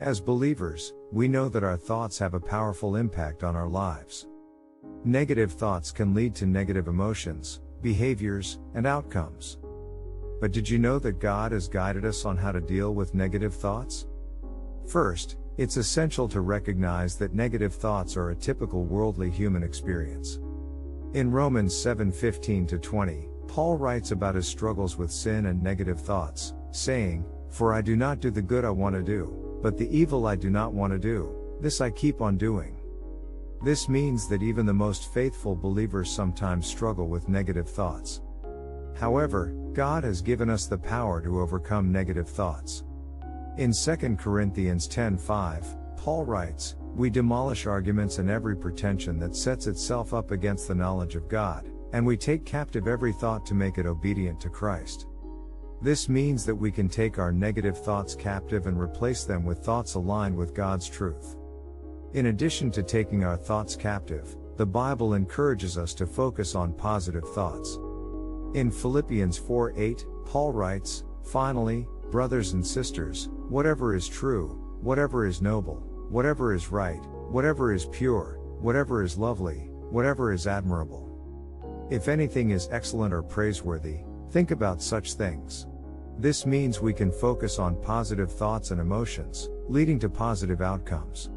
As believers, we know that our thoughts have a powerful impact on our lives. Negative thoughts can lead to negative emotions, behaviors, and outcomes. But did you know that God has guided us on how to deal with negative thoughts? First, it's essential to recognize that negative thoughts are a typical worldly human experience. In Romans 7:15-20, Paul writes about his struggles with sin and negative thoughts, saying, "For I do not do the good I want to do, but the evil I do not want to do, this I keep on doing." This means that even the most faithful believers sometimes struggle with negative thoughts. However, God has given us the power to overcome negative thoughts. In 2 Corinthians 10:5, Paul writes, "We demolish arguments and every pretension that sets itself up against the knowledge of God, and we take captive every thought to make it obedient to Christ." This means that we can take our negative thoughts captive and replace them with thoughts aligned with God's truth. In addition to taking our thoughts captive, the Bible encourages us to focus on positive thoughts. In Philippians 4:8, Paul writes, "Finally, brothers and sisters, whatever is true, whatever is noble, whatever is right, whatever is pure, whatever is lovely, whatever is admirable. If anything is excellent or praiseworthy, think about such things." This means we can focus on positive thoughts and emotions, leading to positive outcomes.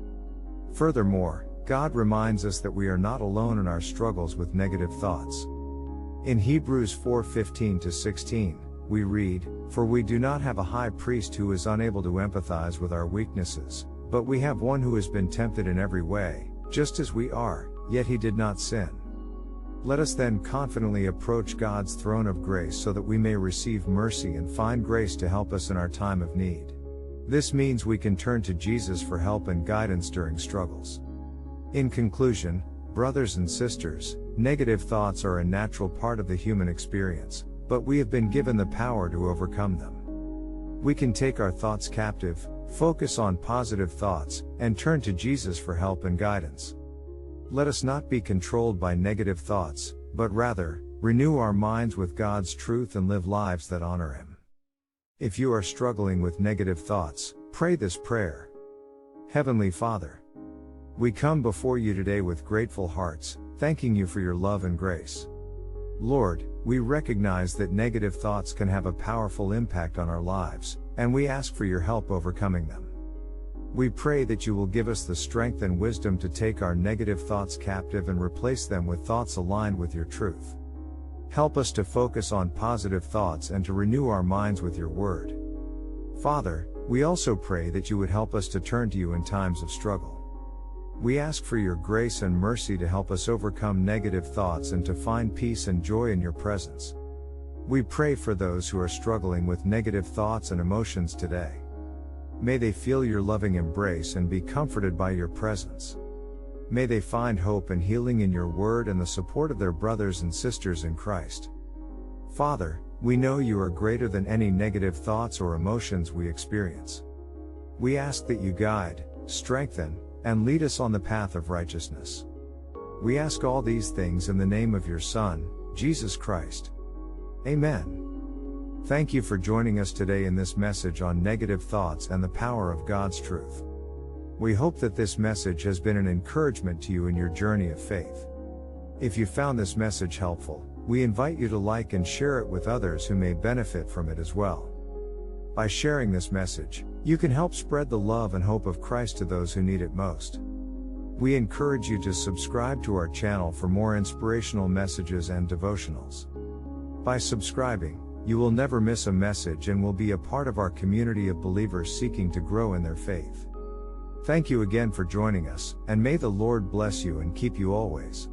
Furthermore, God reminds us that we are not alone in our struggles with negative thoughts. In Hebrews 4:15-16, we read, "For we do not have a high priest who is unable to empathize with our weaknesses, but we have one who has been tempted in every way, just as we are, yet he did not sin. Let us then confidently approach God's throne of grace so that we may receive mercy and find grace to help us in our time of need." This means we can turn to Jesus for help and guidance during struggles. In conclusion, brothers and sisters, negative thoughts are a natural part of the human experience, but we have been given the power to overcome them. We can take our thoughts captive, focus on positive thoughts, and turn to Jesus for help and guidance. Let us not be controlled by negative thoughts, but rather, renew our minds with God's truth and live lives that honor Him. If you are struggling with negative thoughts, pray this prayer. Heavenly Father, we come before you today with grateful hearts, thanking you for your love and grace. Lord, we recognize that negative thoughts can have a powerful impact on our lives, and we ask for your help overcoming them. We pray that you will give us the strength and wisdom to take our negative thoughts captive and replace them with thoughts aligned with your truth. Help us to focus on positive thoughts and to renew our minds with your word. Father, we also pray that you would help us to turn to you in times of struggle. We ask for your grace and mercy to help us overcome negative thoughts and to find peace and joy in your presence. We pray for those who are struggling with negative thoughts and emotions today. May they feel your loving embrace and be comforted by your presence. May they find hope and healing in your word and the support of their brothers and sisters in Christ. Father, we know you are greater than any negative thoughts or emotions we experience. We ask that you guide, strengthen, and lead us on the path of righteousness. We ask all these things in the name of your Son, Jesus Christ. Amen. Thank you for joining us today in this message on negative thoughts and the power of God's truth. We hope that this message has been an encouragement to you in your journey of faith. If you found this message helpful, we invite you to like and share it with others who may benefit from it as well. By sharing this message, you can help spread the love and hope of Christ to those who need it most. We encourage you to subscribe to our channel for more inspirational messages and devotionals. By subscribing, you will never miss a message and will be a part of our community of believers seeking to grow in their faith. Thank you again for joining us, and may the Lord bless you and keep you always.